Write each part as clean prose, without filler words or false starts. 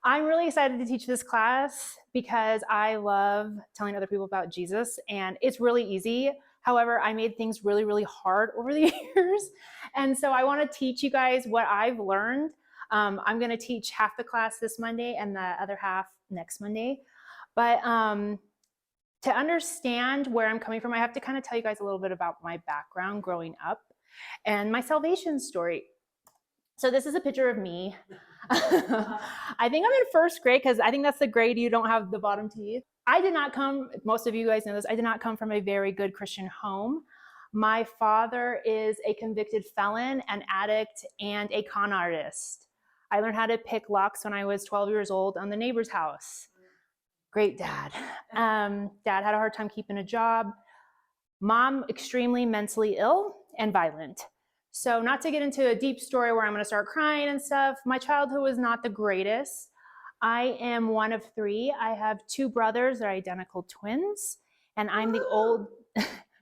I'm really excited to teach this class because I love telling other people about Jesus, and it's really easy. However, I made things really, really hard over the years. And so I want to teach you guys what I've learned. I'm going to teach half the class this Monday and the other half next Monday. But to understand where I'm coming from, I have to kind of tell you guys a little bit about my background growing up and my salvation story. So this is a picture of me. I think I'm in first grade because I think that's the grade you don't have the bottom teeth. I did not come, most of you guys know this, I did not come from a very good Christian home. My father is a convicted felon, an addict, and a con artist. I learned how to pick locks when I was 12 years old on the neighbor's house. Great dad. Dad had a hard time keeping a job. Mom, extremely mentally ill and violent. So not to get into a deep story where I'm going to start crying and stuff, my childhood was not the greatest. I am one of three. I have two brothers. They're identical twins. And I'm the old,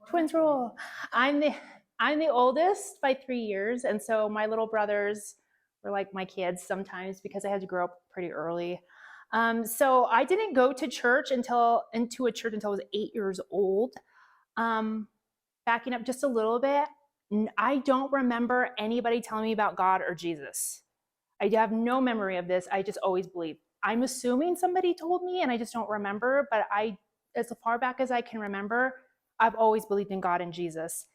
twins rule. I'm the oldest by 3 years. And so my little brothers were like my kids sometimes because I had to grow up pretty early. So I didn't go to church until I was 8 years old. Backing up just a little bit, I don't remember anybody telling me about God or Jesus. I have no memory of this. I just always believed. I'm assuming somebody told me and I just don't remember, but as far back as I can remember, I've always believed in God and Jesus.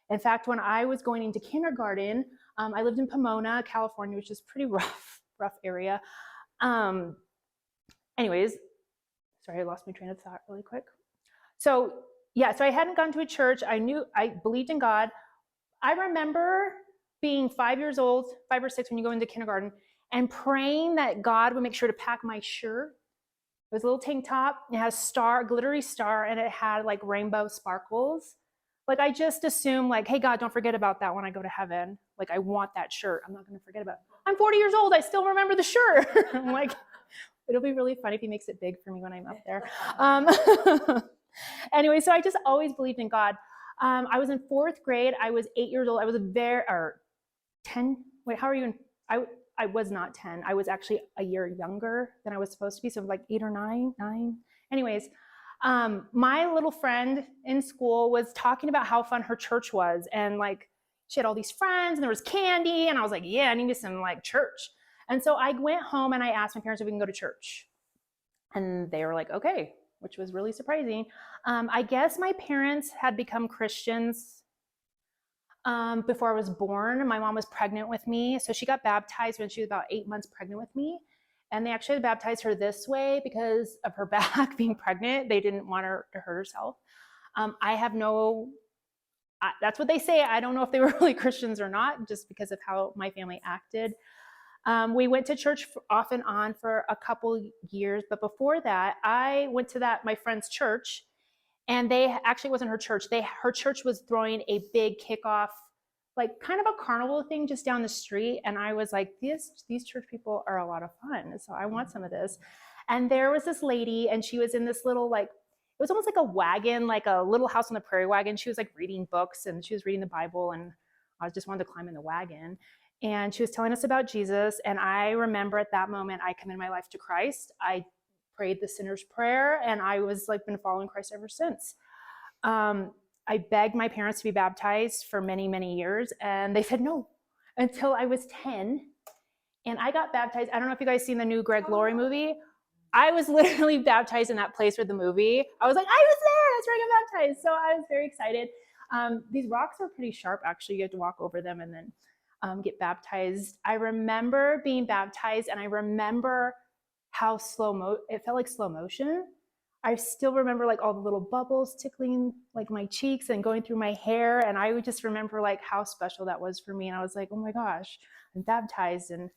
In fact, when I was going into kindergarten, I lived in Pomona, California, which is a pretty rough area. Anyways, sorry, I lost my train of thought really quick. So I hadn't gone to a church. I believed in God. I remember being 5 years old, 5 or 6 when you go into kindergarten, and praying that God would make sure to pack my shirt. It was a little tank top. It had a glittery star, and it had like rainbow sparkles. Like I just assumed like, hey, God, don't forget about that when I go to heaven. Like I want that shirt. I'm not going to forget about it. I'm 40 years old. I still remember the shirt. I'm like, it'll be really fun if he makes it big for me when I'm up there. Anyway, so I just always believed in God. I was in 4th grade. I was 8 years old. I was 10. Wait, how are you? I was not 10. I was actually a year younger than I was supposed to be. So like 8 or 9. Anyways, my little friend in school was talking about how fun her church was. And like, she had all these friends and there was candy. And I was like, yeah, I need some like church. And so I went home and I asked my parents if we can go to church. And they were like, okay, which was really surprising. I guess my parents had become Christians before I was born. My mom was pregnant with me. So she got baptized when she was about 8 months pregnant with me. And they actually baptized her this way because of her back being pregnant. They didn't want her to hurt herself. That's what they say. I don't know if they were really Christians or not, just because of how my family acted. We went to church off and on for a couple years, but before that, I went to my friend's church, and they actually wasn't her church. Her church was throwing a big kickoff, like kind of a carnival thing just down the street, and I was like, these church people are a lot of fun, so I want some of this. And there was this lady, and she was in this little it was almost like a wagon, like a little house on the prairie wagon. She was like reading books, and she was reading the Bible, and I just wanted to climb in the wagon. And she was telling us about Jesus. And I remember at that moment, I committed my life to Christ. I prayed the sinner's prayer, and I was like been following Christ ever since. I begged my parents to be baptized for many, many years, and they said no until I was 10. And I got baptized. I don't know if you guys seen the new Greg Laurie movie. I was literally baptized in that place with the movie. I was like, I was there. That's where I got baptized. So I was very excited. These rocks are pretty sharp, actually. You have to walk over them and then get baptized. I remember being baptized, and I remember how it felt like slow motion. I still remember like all the little bubbles tickling like my cheeks and going through my hair. And I would just remember like how special that was for me. And I was like, oh my gosh, I'm baptized. And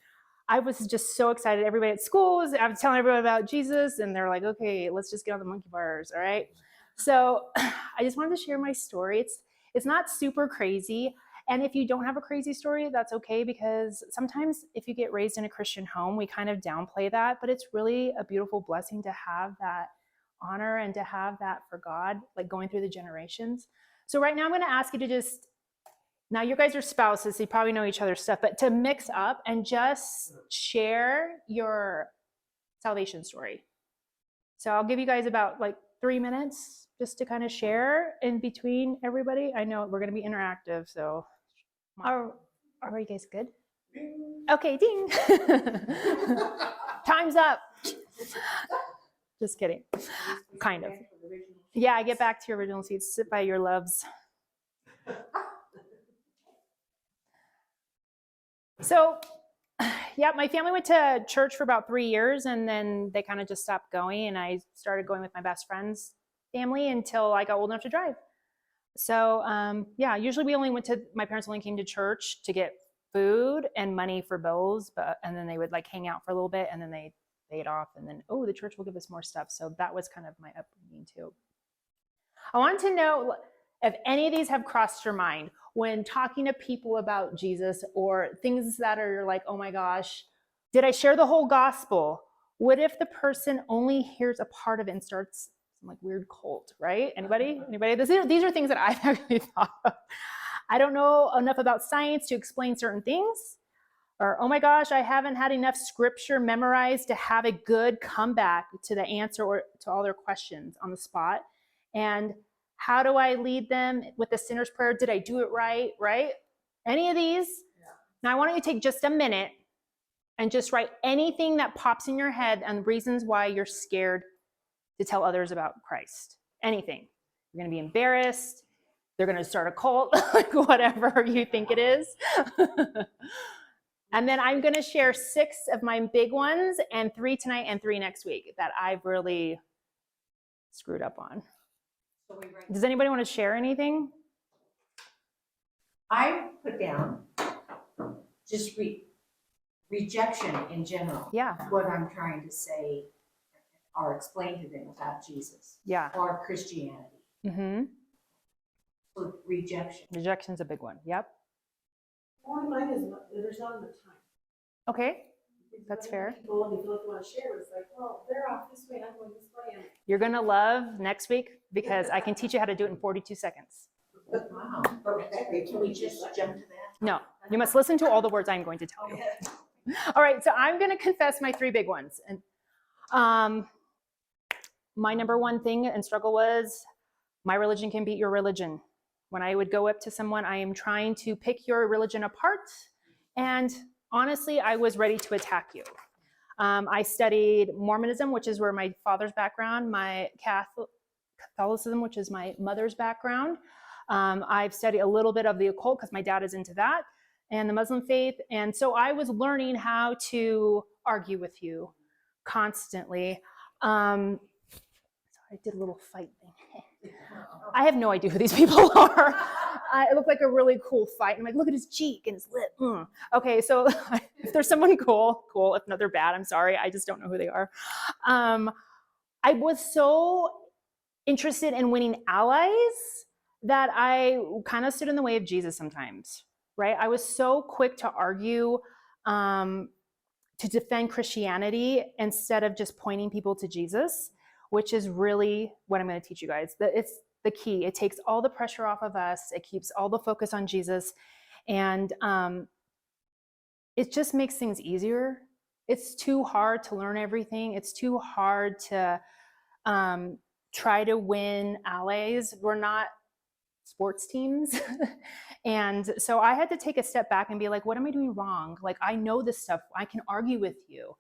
I was just so excited. Everybody at school I was telling everyone about Jesus, and they're like, okay, let's just get on the monkey bars. All right. So I just wanted to share my story. It's not super crazy. And if you don't have a crazy story, that's okay, because sometimes if you get raised in a Christian home, we kind of downplay that, but it's really a beautiful blessing to have that honor and to have that for God, like going through the generations. So right now I'm going to ask you to now you guys are spouses, so you probably know each other's stuff, but to mix up and just share your salvation story. So I'll give you guys about like 3 minutes just to kind of share in between everybody. I know we're going to be interactive, so are you guys good? Okay, ding. Time's up. Just kidding. Kind of. Yeah, I get back to your original seats. Sit by your loves. So, yeah, my family went to church for about 3 years, and then they kind of just stopped going, and I started going with my best friend's family until I got old enough to drive. So, yeah, usually my parents only came to church to get food and money for bills, and then they would like hang out for a little bit, and then they paid off, and then, the church will give us more stuff. So that was kind of my upbringing too. I want to know if any of these have crossed your mind when talking to people about Jesus, or things that are like, oh my gosh, did I share the whole gospel? What if the person only hears a part of it and starts some like weird cult, right? Anybody? These are things that I've actually thought of. I don't know enough about science to explain certain things. Or, oh my gosh, I haven't had enough scripture memorized to have a good comeback to the answer or to all their questions on the spot. And how do I lead them with the sinner's prayer? Did I do it right? Right? Any of these? Yeah. Now I want you to take just a minute and just write anything that pops in your head and reasons why you're scared to tell others about Christ. Anything. You're going to be embarrassed. They're going to start a cult, like whatever you think it is. And then I'm going to share 6 of my big ones, and 3 tonight and 3 next week that I've really screwed up on. Does anybody want to share anything? I put down just rejection in general. Yeah. What I'm trying to say or explain to them about Jesus. Yeah. Or Christianity. Mm-hmm. So rejection. Rejection's a big one. Yep. Mine is there's not enough time. Okay. That's fair. People and they feel like they want to share, but it's like, well, they're off this way, I'm going this way. You're going to love next week because I can teach you how to do it in 42 seconds. Wow. Okay. Can we just jump to that? No, you must listen to all the words I'm going to tell you. All right, so I'm going to confess my 3 big ones. And my number one thing and struggle was my religion can beat your religion. When I would go up to someone, I am trying to pick your religion apart, and honestly, I was ready to attack you. I studied Mormonism, which is where my father's background, my Catholicism, which is my mother's background. I've studied a little bit of the occult because my dad is into that, and the Muslim faith. And so I was learning how to argue with you constantly. So I did a little fight thing. I have no idea who these people are. It looked like a really cool fight. I'm like, look at his cheek and his lip. Okay, so if there's someone cool. If not, they're bad. I'm sorry. I just don't know who they are. I was so interested in winning allies that I kind of stood in the way of Jesus sometimes, right? I was so quick to argue, to defend Christianity instead of just pointing people to Jesus, which is really what I'm going to teach you guys. It's the key. It takes all the pressure off of us. It keeps all the focus on Jesus. And it just makes things easier. It's too hard to learn everything. It's too hard to try to win allies. We're not sports teams. And so I had to take a step back and be like, what am I doing wrong? Like, I know this stuff. I can argue with you,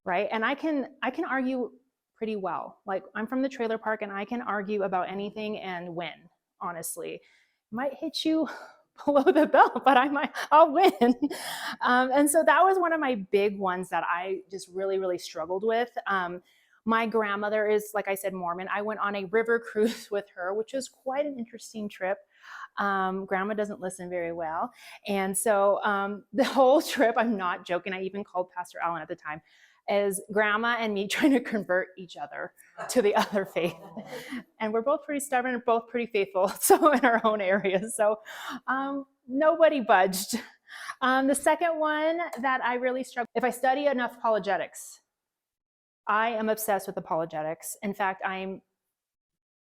right? And I can argue pretty well. Like, I'm from the trailer park and I can argue about anything and win, honestly. It might hit you below the belt, but I'll win. And so that was one of my big ones that I just really, really struggled with. My grandmother is, like I said, Mormon. I went on a river cruise with her, which was quite an interesting trip. Grandma doesn't listen very well. And so the whole trip, I'm not joking, I even called Pastor Allen at the time, is grandma and me trying to convert each other to the other faith. And we're both pretty stubborn and both pretty faithful, so in our own areas. So nobody budged. The second one that I really struggle, if I study enough apologetics, I am obsessed with apologetics. In fact, I'm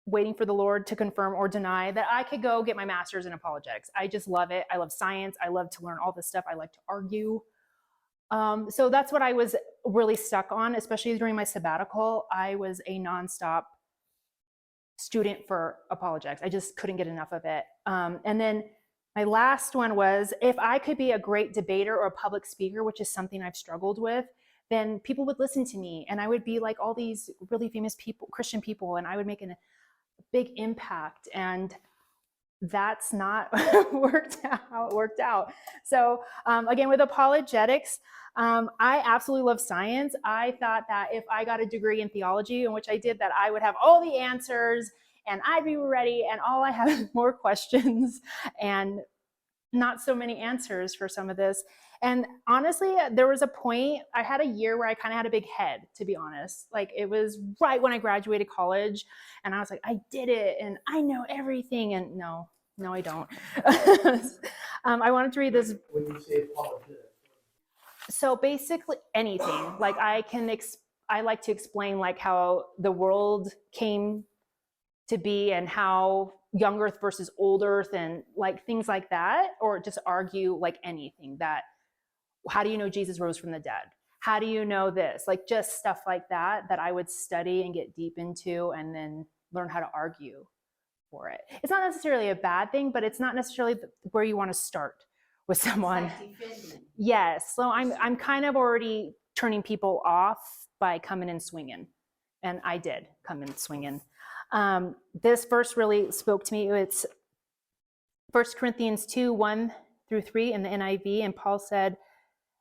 waiting for the Lord to confirm or deny that I could go get my master's in apologetics. I just love it. I love science. I love to learn all this stuff. I like to argue. So that's what I was really stuck on, especially during my sabbatical. I was a nonstop student for apologetics. I just couldn't get enough of it. And then my last one was, if I could be a great debater or a public speaker, which is something I've struggled with, then people would listen to me and I would be like all these really famous people, Christian people, and I would make a big impact. And that's not worked out. So again, with apologetics, I absolutely love science. I thought that if I got a degree in theology, in which I did, that I would have all the answers and I'd be ready, and all I have is more questions and not so many answers for some of this. And honestly, there was a point, I had a year where I kind of had a big head, to be honest. Like, it was right when I graduated college and I was like, I did it and I know everything. And no, I don't. I wanted to read this. When you say apologetics. So basically anything. Like, I like to explain like how the world came to be and how young earth versus old earth and like things like that, or just argue like anything. That, how do you know Jesus rose from the dead? How do you know this? Like, just stuff like that I would study and get deep into and then learn how to argue for it. It's not necessarily a bad thing, but it's not necessarily where you want to start with someone. Like defending. Yes. So I'm kind of already turning people off by coming in swinging. And I did come in swinging. This verse really spoke to me. It's 1 Corinthians 2, 1-3 in the NIV. And Paul said,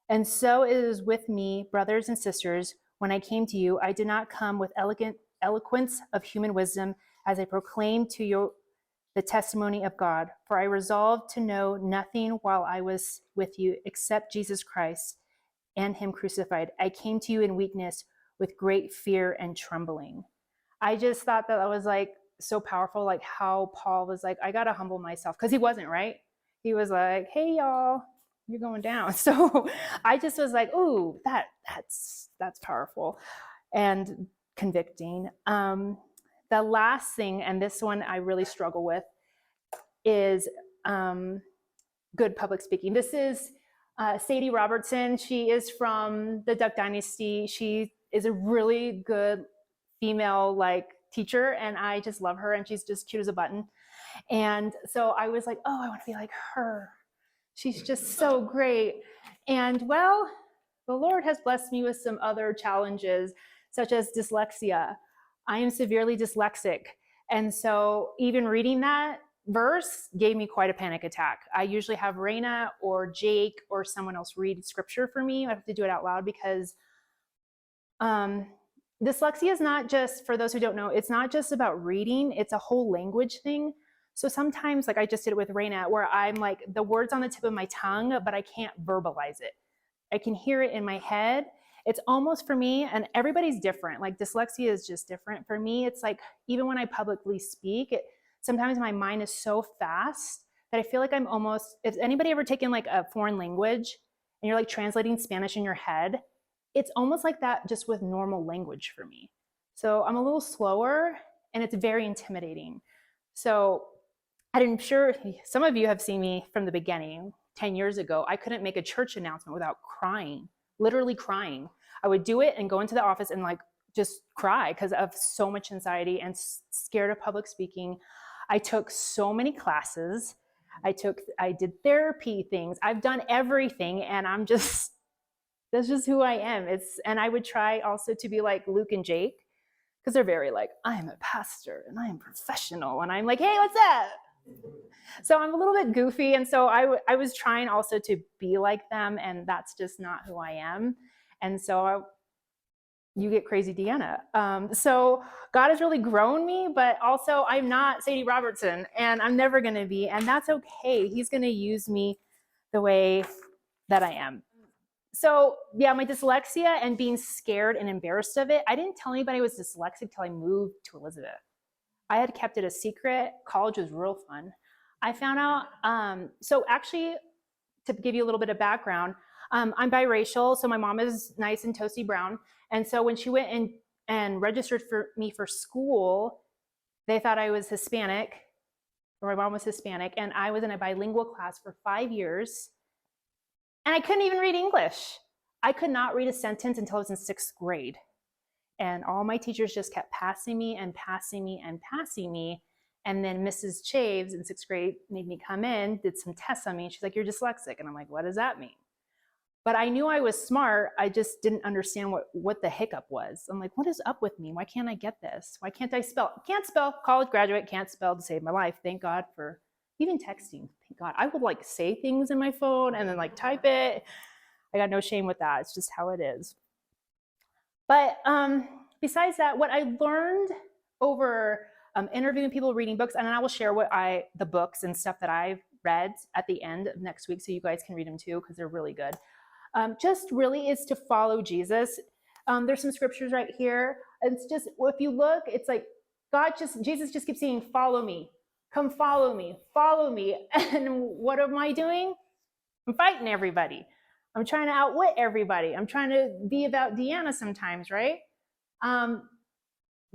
"And so it is with me, brothers and sisters. When I came to you, I did not come with elegant eloquence of human wisdom as I proclaimed to you the testimony of God. For I resolved to know nothing while I was with you except Jesus Christ and him crucified. I came to you in weakness with great fear and trembling." I just thought that was like so powerful, like how Paul was like, I got to humble myself, because he wasn't, right? He was like, hey, y'all, you're going down. So I just was like, ooh, that's powerful and convicting. The last thing, and this one I really struggle with, is good public speaking. This is Sadie Robertson. She is from the Duck Dynasty. She is a really good female like teacher, and I just love her, and she's just cute as a button. And so I was like, oh, I want to be like her. She's just so great. And well, the Lord has blessed me with some other challenges, such as dyslexia. I am severely dyslexic. And so even reading that verse gave me quite a panic attack. I usually have Raina or Jake or someone else read scripture for me. I have to do it out loud because dyslexia is not just, for those who don't know, it's not just about reading, it's a whole language thing. So sometimes, like I just did it with Raina, where I'm like, the word's on the tip of my tongue, but I can't verbalize it. I can hear it in my head. It's almost, for me, and everybody's different. Like, dyslexia is just different. For me, it's like, even when I publicly speak, sometimes my mind is so fast that I feel like I'm almost, if anybody ever taken like a foreign language and you're like translating Spanish in your head, it's almost like that, just with normal language for me. So I'm a little slower, and it's very intimidating. So I'm sure some of you have seen me from the beginning. 10 years ago, I couldn't make a church announcement without crying, literally crying. I would do it and go into the office and like just cry because of so much anxiety and scared of public speaking. I took so many classes. I did therapy things. I've done everything, and that's just who I am. And I would try also to be like Luke and Jake, because they're very like, I am a pastor and I am professional. And I'm like, hey, what's up? So I'm a little bit goofy. And so I was trying also to be like them, and that's just not who I am. And so you get crazy Deanna. So God has really grown me, but also I'm not Sadie Robertson, and I'm never going to be, and that's okay. He's going to use me the way that I am. So yeah, my dyslexia and being scared and embarrassed of it, I didn't tell anybody I was dyslexic till I moved to Elizabeth. I had kept it a secret. College was real fun. I found out, so actually, to give you a little bit of background, I'm biracial, so my mom is nice and toasty brown. And so when she went and registered for me for school, they thought I was Hispanic, or my mom was Hispanic, and I was in a bilingual class for 5 years. And I couldn't even read English. I could not read a sentence until I was in 6th grade. And all my teachers just kept passing me and passing me and passing me. And then Mrs. Chaves in 6th grade made me come in, did some tests on me. And she's like, you're dyslexic. And I'm like, what does that mean? But I knew I was smart. I just didn't understand what the hiccup was. I'm like, what is up with me? Why can't I get this? Why can't I spell? Can't spell, college graduate, can't spell to save my life. Thank God for even texting. Thank God. I would like say things in my phone and then like type it. I got no shame with that. It's just how it is. But besides that, what I learned over interviewing people, reading books, and then I will share the books and stuff that I've read at the end of next week so you guys can read them too because they're really good. Just really is to follow Jesus. There's some scriptures right here. It's just, if you look, it's like Jesus just keeps saying, follow me, come follow me, follow me. And what am I doing? I'm fighting everybody. I'm trying to outwit everybody. I'm trying to be about Deanna sometimes, right?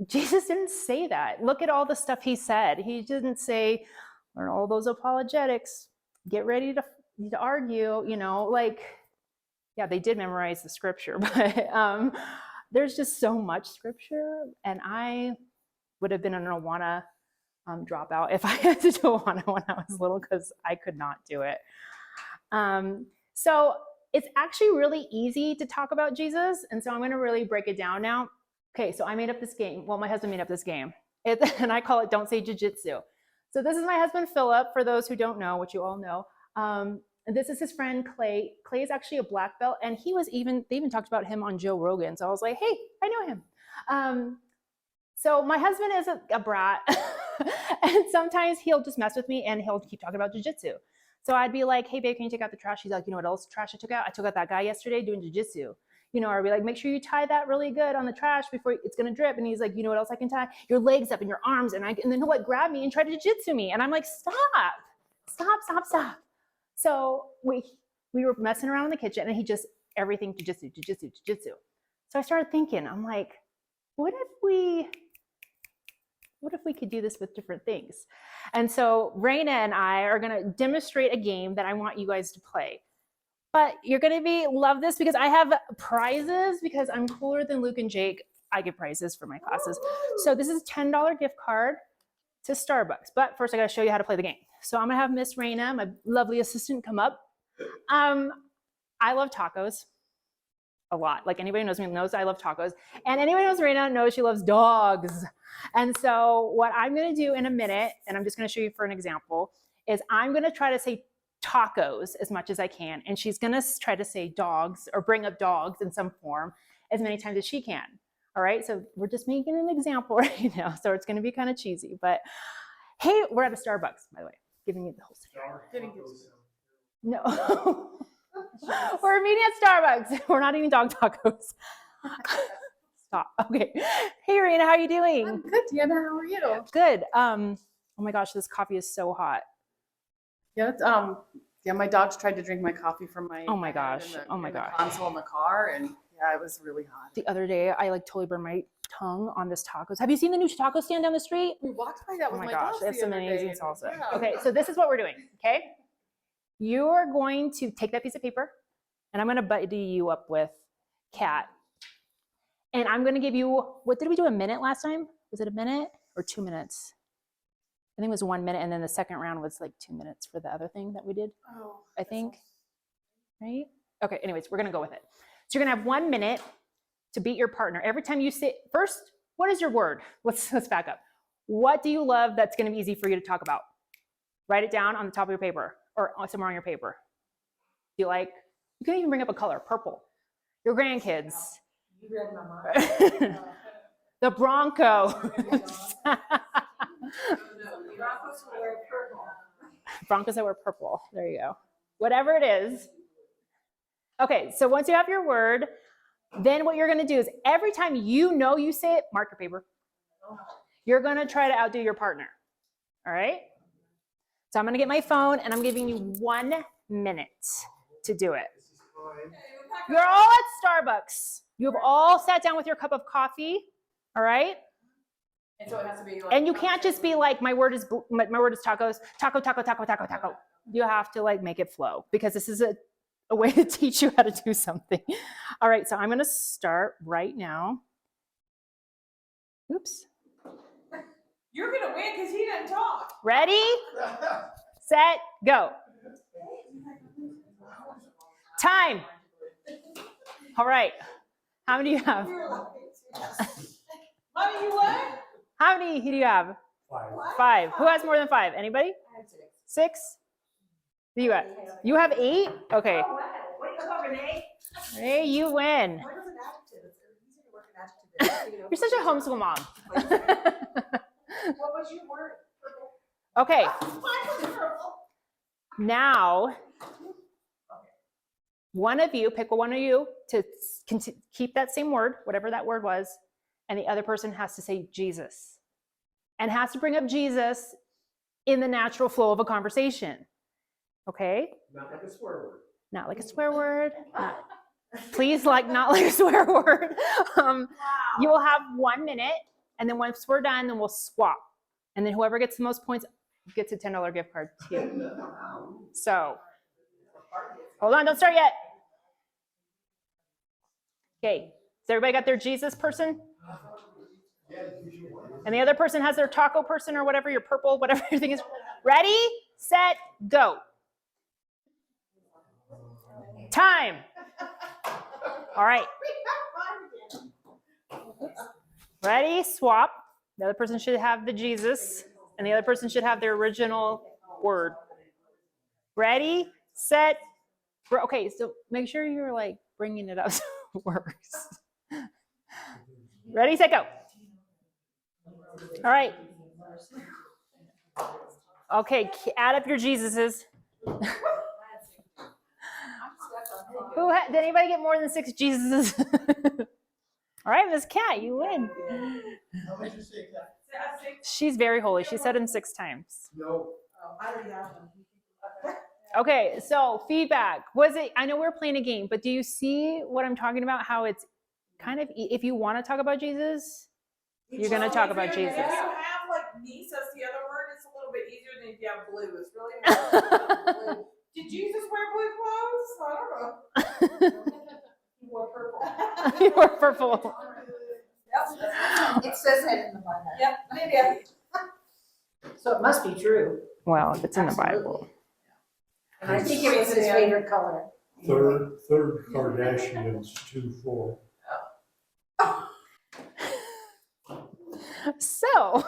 Jesus didn't say that. Look at all the stuff he said. He didn't say, learn all those apologetics, get ready to argue, yeah, they did memorize the scripture, but there's just so much scripture. And I would have been an Awana dropout if I had to do Awana when I was little because I could not do it. So it's actually really easy to talk about Jesus. And so I'm going to really break it down now. Okay, so I made up this game. Well, my husband made up this game. And I call it Don't Say Jiu-Jitsu. So this is my husband, Philip, for those who don't know, which you all know. And this is his friend, Clay. Clay is actually a black belt. And they even talked about him on Joe Rogan. So I was like, hey, I know him. So my husband is a brat. And sometimes he'll just mess with me and he'll keep talking about jiu-jitsu. So I'd be like, hey, babe, can you take out the trash? He's like, you know what else trash I took out? I took out that guy yesterday doing jiu-jitsu. Or I'd be like, make sure you tie that really good on the trash before it's going to drip. And he's like, you know what else I can tie? Your legs up and your arms. And then he'll like grab me and try to jiu-jitsu me. And I'm like, stop. So we were messing around in the kitchen and he just, everything jiu-jitsu. So I started thinking, I'm like, what if we could do this with different things? And so Raina and I are going to demonstrate a game that I want you guys to play. But you're going to love this because I have prizes because I'm cooler than Luke and Jake. I give prizes for my classes. So this is a $10 gift card to Starbucks. But first I got to show you how to play the game. So I'm going to have Miss Raina, my lovely assistant, come up. I love tacos a lot. Like anybody who knows me knows I love tacos. And anybody who knows Raina knows she loves dogs. And so what I'm going to do in a minute, and I'm just going to show you for an example, is I'm going to try to say tacos as much as I can. And she's going to try to say dogs or bring up dogs in some form as many times as she can. All right. So we're just making an example right now. So it's going to be kind of cheesy, but hey, we're at a Starbucks, by the way, giving you the whole story. No, we're meeting at Starbucks. We're not eating dog tacos. Stop. Okay. Hey, Raina, how are you doing? I'm good, Deanna. How are you? Good. Oh my gosh, this coffee is so hot. Yeah, my dogs tried to drink my coffee from my oh my gosh console in the car, and yeah, it was really hot. The other day, I like totally burned my tongue on this tacos. Have you seen the new taco stand down the street? We walked by that with oh my my gosh, dogs they have the some other amazing day. salsa. Yeah. Okay, so this is what we're doing. Okay, you are going to take that piece of paper, and I'm going to buddy you up with Kat, and I'm going to give you. What did we do? A minute last time? Was it a minute or 2 minutes? I think it was 1 minute, and then the second round was like 2 minutes for the other thing that we did. Oh, I think, right? Okay, anyways, we're gonna go with it. So you're gonna have 1 minute to beat your partner. Every time you say, first, what is your word? Let's back up. What do you love that's gonna be easy for you to talk about? Write it down on the top of your paper or somewhere on your paper. You can even bring up a color, purple. Your grandkids. you read my mind. The Bronco. Broncos that wear purple. There you go. Whatever it is. Okay, so once you have your word, then what you're going to do is every time you say it, mark your paper. You're going to try to outdo your partner. All right? So I'm going to get my phone, and I'm giving you 1 minute to do it. You're all at Starbucks. You have all sat down with your cup of coffee. All right? And so it has to be like, and you can't just be like, my word is tacos, taco. You have to make it flow because this is a a way to teach you how to do something. All right, so I'm going to start right now. Oops. You're going to win because he doesn't talk. Ready, set, go. Time. All right. How many do you have? Mommy, you what? How many do you have? 5. Who has more than 5? Anybody? I have 6. 6? You got? You have 8? Okay. Oh, wow. Way to go, Renee. Hey, you win. Mine was an adjective. It's easy to work an adjective. You're such a homeschool mom. What was your word? Purple. Okay. Mine was purple. Now, one of you, pick one of you to keep that same word, whatever that word was, and the other person has to say Jesus. And has to bring up Jesus in the natural flow of a conversation. Okay? Not like a swear word. Not like a swear word. Please, not like a swear word. You will have 1 minute, and then once we're done, then we'll swap. And then whoever gets the most points gets a $10 gift card too. So, hold on, don't start yet. Okay, has everybody got their Jesus person? And the other person has their taco person or whatever, your purple, whatever your thing is. Ready, set, go. Time. All right. Ready, swap. The other person should have the Jesus, and the other person should have their original word. Ready, set, okay, so make sure you're bringing it up so it works. Ready, set, go. All right. Okay, add up your Jesuses. Did anybody get more than 6 Jesuses? All right, Miss Cat, you win. How much you say, Kat? She's very holy. She said him 6 times. No. I already have one. Okay, so feedback. I know we're playing a game, but do you see what I'm talking about? How it's kind of, if you want to talk about Jesus, you're going to talk about Jesus. If you have niece as the other word, it's a little bit easier than if you have blue. It's really hard. Blue. Did Jesus wear blue clothes? I don't know. He wore purple. You were purple. Yep. It says that in the Bible. Yep, maybe. So it must be true. Well, it's in the Absolutely. Bible. And I think it was his favorite color. Third Kardashians 2-4. So,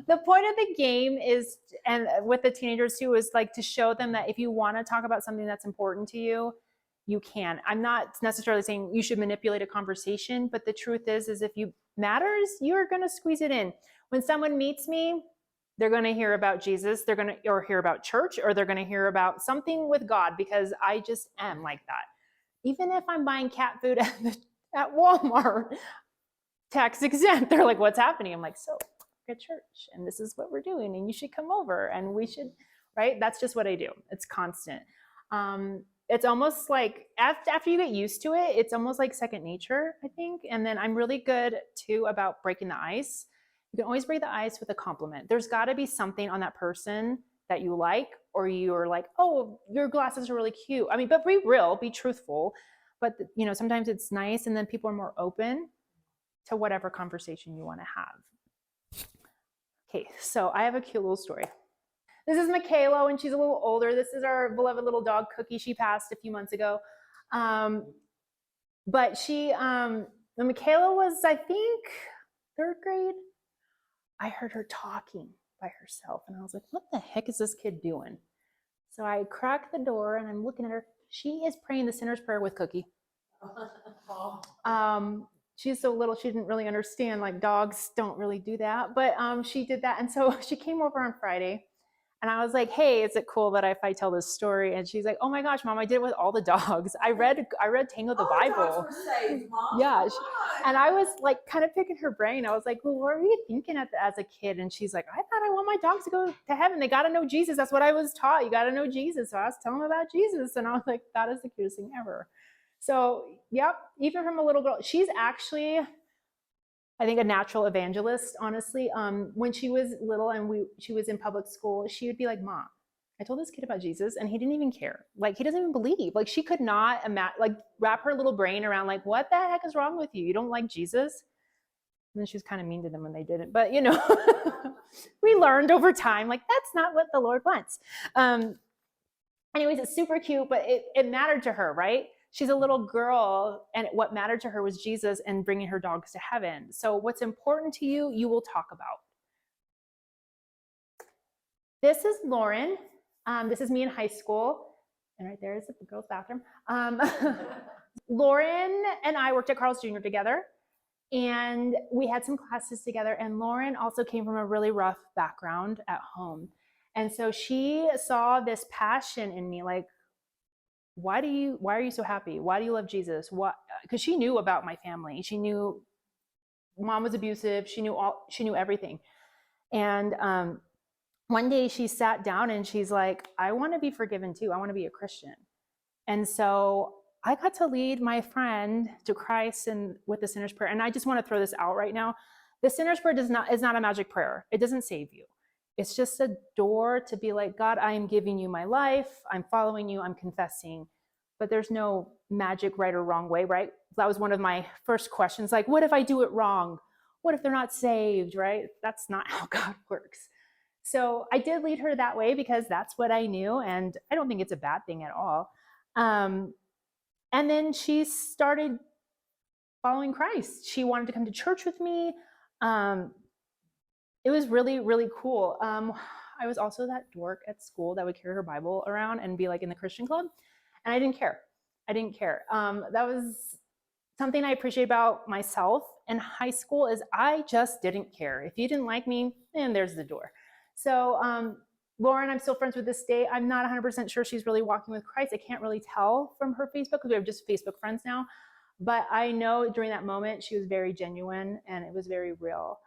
the point of the game is, and with the teenagers too, is to show them that if you want to talk about something that's important to you, you can. I'm not necessarily saying you should manipulate a conversation, but the truth is if you matters, you're going to squeeze it in. When someone meets me, they're going to hear about Jesus, they're going to or hear about church, or they're going to hear about something with God, because I just am like that. Even if I'm buying cat food at Walmart, tax exempt, they're like, what's happening? I'm like, so we're at church and this is what we're doing and you should come over and we should, right? That's just what I do. It's constant. It's almost like after you get used to it, it's almost like second nature, I think. And then I'm really good too about breaking the ice. You can always break the ice with a compliment. There's got to be something on that person that you like, or you're like, oh, your glasses are really cute. I mean, but be real, be truthful. But sometimes it's nice, and then people are more open to whatever conversation you want to have. Okay, so I have a cute little story. This is Michaela when she's a little older. This is our beloved little dog, Cookie. She passed a few months ago. But when Michaela was, I think, 3rd grade, I heard her talking by herself. And I was like, what the heck is this kid doing? So I cracked the door and I'm looking at her. She is praying the sinner's prayer with Cookie. She's so little, she didn't really understand, dogs don't really do that. But she did that. And so she came over on Friday. And I was like, hey, is it cool that if I tell this story? And she's like, oh my gosh, Mom, I did it with all the dogs. I read Tango the Bible. Dogs were saved, Mom. Yeah. Come on. And I was kind of picking her brain. I was like, well, what were you thinking as a kid? And she's like, I thought I want my dogs to go to heaven. They got to know Jesus. That's what I was taught. You got to know Jesus. So I was telling them about Jesus. And I was like, that is the cutest thing ever. So, yep, even from a little girl, she's actually, I think, a natural evangelist, honestly. When she was little and she was in public school, she would be like, Mom. I told this kid about Jesus and he didn't even care. Like, he doesn't even believe. Like, she could not wrap her little brain around, like, what the heck is wrong with you? You don't like Jesus? And then she was kind of mean to them when they didn't. But, you know, we learned over time, like, that's not what the Lord wants. Anyways, it's super cute, but it mattered to her, right? She's a little girl, and what mattered to her was Jesus and bringing her dogs to heaven. So what's important to you, you will talk about. This is Lauren. This is me in high school. And right there is the girls' bathroom. Lauren and I worked at Carl's Jr. together, and we had some classes together. And Lauren also came from a really rough background at home. And so she saw this passion in me, like, why are you so happy? Why do you love Jesus? Because she knew about my family. She knew mom was abusive. She knew everything. And one day she sat down and she's like, I want to be forgiven too. I want to be a Christian. And so I got to lead my friend to Christ and with the sinner's prayer. And I just want to throw this out right now. The sinner's prayer is not a magic prayer. It doesn't save you. It's just a door to be like, God, I am giving you my life. I'm following you. I'm confessing. But there's no magic right or wrong way, right? That was one of my first questions. Like, what if I do it wrong? What if they're not saved, right? That's not how God works. So I did lead her that way because that's what I knew. And I don't think it's a bad thing at all. And then she started following Christ. She wanted to come to church with me. It was really, really cool. I was also that dork at school that would carry her Bible around and be like in the Christian club. And I didn't care. That was something I appreciate about myself in high school is I just didn't care. If you didn't like me, then there's the door. So Lauren, I'm still friends with this day. I'm not 100% sure she's really walking with Christ. I can't really tell from her Facebook because we have just Facebook friends now. But I know during that moment, she was very genuine and it was very real.